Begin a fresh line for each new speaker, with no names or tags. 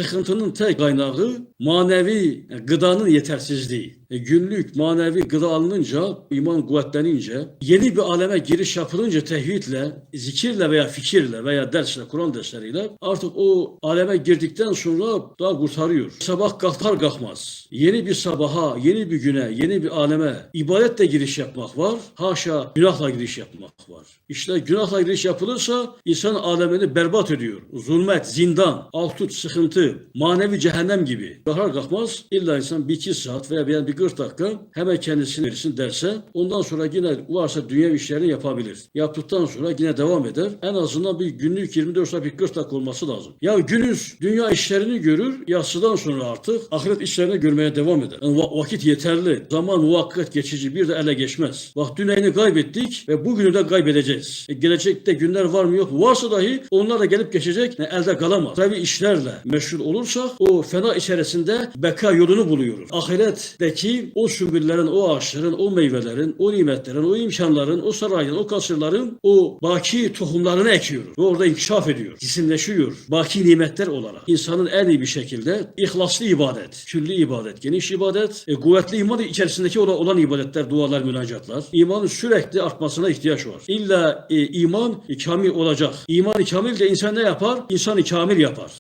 sıkıntının tek kaynağı manevi gıdanın yetersizliği. Günlük manevi gıda alınınca, iman kuvvetlenince, yeni bir aleme giriş yapılınca tevhidle, zikirle veya fikirle veya dersle, Kur'an dersleriyle artık o aleme girdikten sonra daha kurtarıyor. Sabah kalkar kalkmaz yeni bir sabaha, yeni bir güne, yeni bir aleme ibadetle giriş yapmak var. Haşa günahla giriş yapmak var. İşte günahla giriş yapılırsa insan alemini berbat ediyor. Zulmet, zindan, altut, sıkıntı, manevi cehennem gibi. Kalkar kalkmaz illa insan bir iki saat veya bir 40 dakika hemen kendisini verirsin derse ondan sonra yine varsa dünya işlerini yapabilir. Yaptıktan sonra yine devam eder. En azından bir günlük 24 saat bir 40 dakika olması lazım. Ya günüz dünya işlerini görür, yatsıdan sonra artık ahiret işlerini görmeye devam eder. Yani vakit yeterli. Zaman muvakkat geçici bir de ele geçmez. Bak dünyanı kaybettik ve bugünü de kaybedeceğiz. Gelecekte günler var mı yok mu? Varsa dahi onlar da gelip geçecek. Elde kalamaz. Tabi işlerle meşgul olursak o fena içerisinde beka yolunu buluyoruz. Ahiretteki o sümbüllerin, o ağaçların, o meyvelerin, o nimetlerin, o imkanların, o sarayın, o kasırların o baki tohumlarını ekiyoruz. Ve orada inkişaf ediyor. Cisimleşiyor. Baki nimetler olarak. İnsanın en iyi bir şekilde ihlaslı ibadet, külli ibadet, geniş ibadet, kuvvetli iman içerisindeki olan ibadetler, dualar, münacatlar. İmanın sürekli artmasına ihtiyaç var. İlla iman kamil olacak. İman-ı kamil de insan ne yapar? İnsan-ı kamil yapar.